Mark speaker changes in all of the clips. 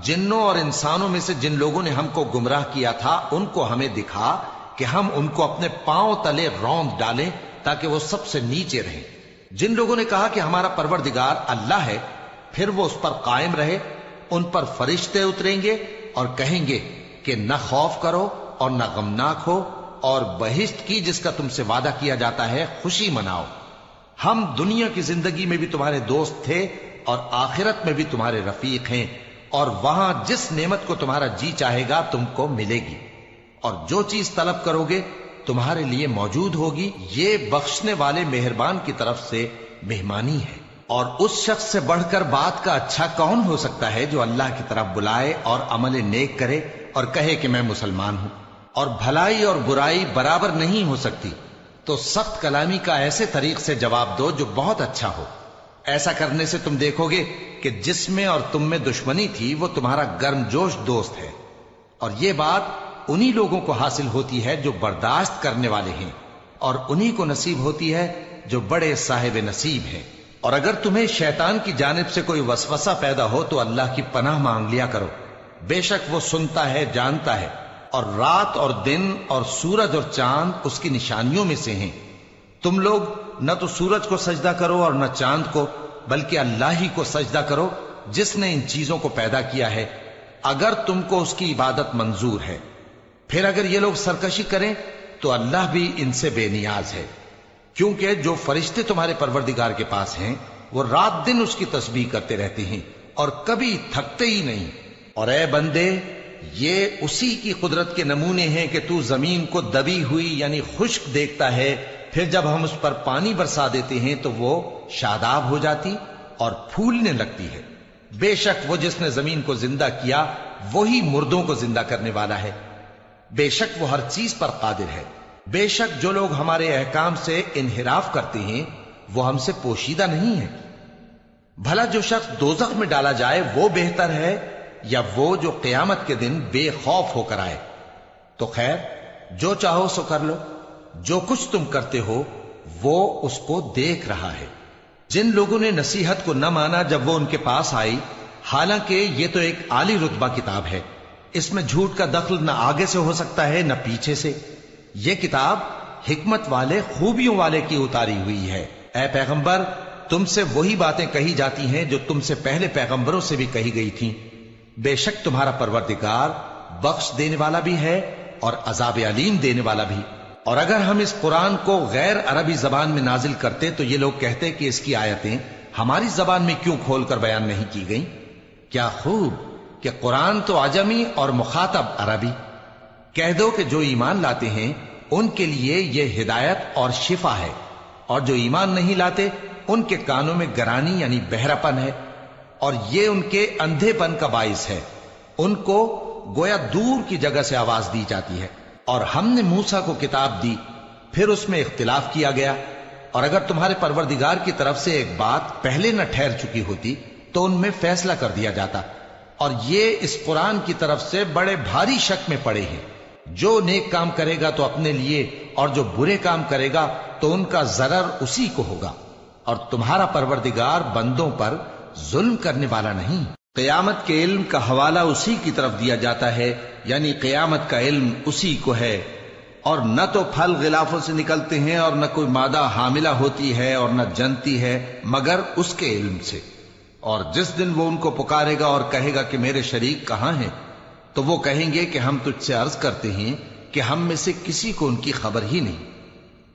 Speaker 1: جنوں اور انسانوں میں سے جن لوگوں نے ہم کو گمراہ کیا تھا ان کو ہمیں دکھا کہ ہم ان کو اپنے پاؤں تلے روند ڈالیں تاکہ وہ سب سے نیچے رہیں۔ جن لوگوں نے کہا کہ ہمارا پروردگار اللہ ہے، پھر وہ اس پر قائم رہے، ان پر فرشتے اتریں گے اور کہیں گے کہ نہ خوف کرو اور نہ غمناک ہو، اور بہشت کی جس کا تم سے وعدہ کیا جاتا ہے خوشی مناؤ۔ ہم دنیا کی زندگی میں بھی تمہارے دوست تھے اور آخرت میں بھی تمہارے رفیق ہیں، اور وہاں جس نعمت کو تمہارا جی چاہے گا تم کو ملے گی، اور جو چیز طلب کرو گے تمہارے لیے موجود ہوگی۔ یہ بخشنے والے مہربان کی طرف سے مہمانی ہے۔ اور اس شخص سے بڑھ کر بات کا اچھا کون ہو سکتا ہے جو اللہ کی طرف بلائے اور عمل نیک کرے اور کہے کہ میں مسلمان ہوں۔ اور بھلائی اور برائی برابر نہیں ہو سکتی، تو سخت کلامی کا ایسے طریق سے جواب دو جو بہت اچھا ہو۔ ایسا کرنے سے تم دیکھو گے کہ جس میں اور تم میں دشمنی تھی وہ تمہارا گرم جوش دوست ہے، اور یہ بات انہی لوگوں کو حاصل ہوتی ہے جو برداشت کرنے والے ہیں، اور انہی کو نصیب ہوتی ہے جو بڑے صاحب نصیب ہیں۔ اور اگر تمہیں شیطان کی جانب سے کوئی وسوسہ پیدا ہو تو اللہ کی پناہ مانگ لیا کرو، بے شک وہ سنتا ہے، جانتا ہے۔ اور رات اور دن اور سورج اور چاند اس کی نشانیوں میں سے ہیں۔ تم لوگ نہ تو سورج کو سجدہ کرو اور نہ چاند کو، بلکہ اللہ ہی کو سجدہ کرو جس نے ان چیزوں کو پیدا کیا ہے، اگر تم کو اس کی عبادت منظور ہے۔ پھر اگر یہ لوگ سرکشی کریں تو اللہ بھی ان سے بے نیاز ہے، کیونکہ جو فرشتے تمہارے پروردگار کے پاس ہیں وہ رات دن اس کی تسبیح کرتے رہتے ہیں اور کبھی تھکتے ہی نہیں۔ اور اے بندے، یہ اسی کی قدرت کے نمونے ہیں کہ تو زمین کو دبی ہوئی یعنی خشک دیکھتا ہے، پھر جب ہم اس پر پانی برسا دیتے ہیں تو وہ شاداب ہو جاتی اور پھولنے لگتی ہے۔ بے شک وہ جس نے زمین کو زندہ کیا وہی مردوں کو زندہ کرنے والا ہے، بے شک وہ ہر چیز پر قادر ہے۔ بے شک جو لوگ ہمارے احکام سے انحراف کرتے ہیں وہ ہم سے پوشیدہ نہیں ہے۔ بھلا جو شخص دوزخ میں ڈالا جائے وہ بہتر ہے یا وہ جو قیامت کے دن بے خوف ہو کر آئے؟ تو خیر، جو چاہو سو کر لو، جو کچھ تم کرتے ہو وہ اس کو دیکھ رہا ہے۔ جن لوگوں نے نصیحت کو نہ مانا جب وہ ان کے پاس آئی، حالانکہ یہ تو ایک عالی رتبہ کتاب ہے، اس میں جھوٹ کا دخل نہ آگے سے ہو سکتا ہے نہ پیچھے سے۔ یہ کتاب حکمت والے، خوبیوں والے کی اتاری ہوئی ہے۔ اے پیغمبر، تم سے وہی باتیں کہی جاتی ہیں جو تم سے پہلے پیغمبروں سے بھی کہی گئی تھیں۔ بے شک تمہارا پروردگار بخش دینے والا بھی ہے اور عذاب علیم دینے والا بھی۔ اور اگر ہم اس قرآن کو غیر عربی زبان میں نازل کرتے تو یہ لوگ کہتے کہ اس کی آیتیں ہماری زبان میں کیوں کھول کر بیان نہیں کی گئیں؟ کیا خوب کہ قرآن تو عجمی اور مخاطب عربی۔ کہہ دو کہ جو ایمان لاتے ہیں ان کے لیے یہ ہدایت اور شفا ہے، اور جو ایمان نہیں لاتے ان کے کانوں میں گرانی یعنی بہراپن ہے، اور یہ ان کے اندھے پن کا باعث ہے۔ ان کو گویا دور کی جگہ سے آواز دی جاتی ہے۔ اور ہم نے موسیٰ کو کتاب دی، پھر اس میں اختلاف کیا گیا، اور اگر تمہارے پروردگار کی طرف سے ایک بات پہلے نہ ٹھہر چکی ہوتی تو ان میں فیصلہ کر دیا جاتا۔ اور یہ اس قرآن کی طرف سے بڑے بھاری شک میں پڑے ہیں۔ جو نیک کام کرے گا تو اپنے لیے، اور جو برے کام کرے گا تو ان کا ضرر اسی کو ہوگا، اور تمہارا پروردگار بندوں پر ظلم کرنے والا نہیں۔ قیامت کے علم کا حوالہ اسی کی طرف دیا جاتا ہے، یعنی قیامت کا علم اسی کو ہے۔ اور نہ تو پھل غلافوں سے نکلتے ہیں اور نہ کوئی مادہ حاملہ ہوتی ہے اور نہ جنتی ہے مگر اس کے علم سے۔ اور جس دن وہ ان کو پکارے گا اور کہے گا کہ میرے شریک کہاں ہیں، تو وہ کہیں گے کہ ہم تجھ سے عرض کرتے ہیں کہ ہم میں سے کسی کو ان کی خبر ہی نہیں،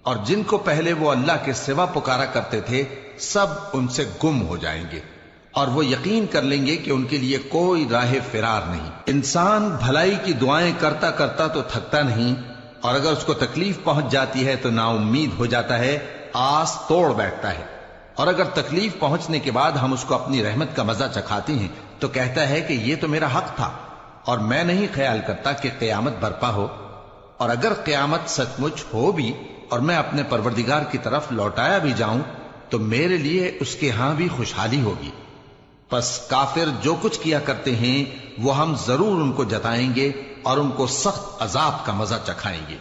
Speaker 1: اور جن کو پہلے وہ اللہ کے سوا پکارا کرتے تھے سب ان سے گم ہو جائیں گے، اور وہ یقین کر لیں گے کہ ان کے لیے کوئی راہ فرار نہیں۔ انسان بھلائی کی دعائیں کرتا کرتا تو تھکتا نہیں، اور اگر اس کو تکلیف پہنچ جاتی ہے تو نا امید ہو جاتا ہے، آس توڑ بیٹھتا ہے۔ اور اگر تکلیف پہنچنے کے بعد ہم اس کو اپنی رحمت کا مزہ چکھاتے ہیں تو کہتا ہے کہ یہ تو میرا حق تھا، اور میں نہیں خیال کرتا کہ قیامت برپا ہو۔ اور اگر قیامت سچ مچ ہو بھی اور میں اپنے پروردگار کی طرف لوٹایا بھی جاؤں تو میرے لیے اس کے ہاں بھی خوشحالی ہوگی۔ پس کافر جو کچھ کیا کرتے ہیں وہ ہم ضرور ان کو جتائیں گے اور ان کو سخت عذاب کا مزہ چکھائیں گے۔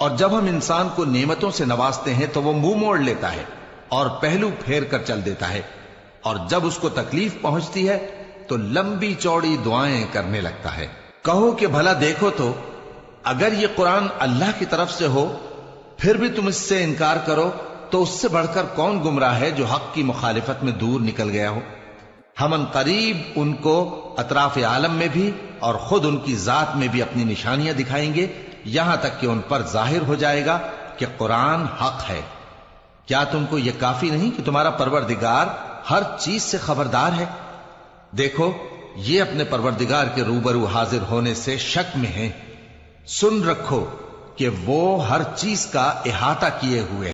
Speaker 1: اور جب ہم انسان کو نعمتوں سے نوازتے ہیں تو وہ منہ موڑ لیتا ہے اور پہلو پھیر کر چل دیتا ہے، اور جب اس کو تکلیف پہنچتی ہے تو لمبی چوڑی دعائیں کرنے لگتا ہے۔ کہو کہ بھلا دیکھو تو اگر یہ قرآن اللہ کی طرف سے ہو پھر بھی تم اس سے انکار کرو تو اس سے بڑھ کر کون گمراہ ہے جو حق کی مخالفت میں دور نکل گیا ہو۔ ہم ان قریب ان کو اطراف عالم میں بھی اور خود ان کی ذات میں بھی اپنی نشانیاں دکھائیں گے، یہاں تک کہ ان پر ظاہر ہو جائے گا کہ قرآن حق ہے۔ کیا تم کو یہ کافی نہیں کہ تمہارا پروردگار ہر چیز سے خبردار ہے؟ دیکھو یہ اپنے پروردگار کے روبرو حاضر ہونے سے شک میں ہیں۔ سن رکھو کہ وہ ہر چیز کا احاطہ کیے ہوئے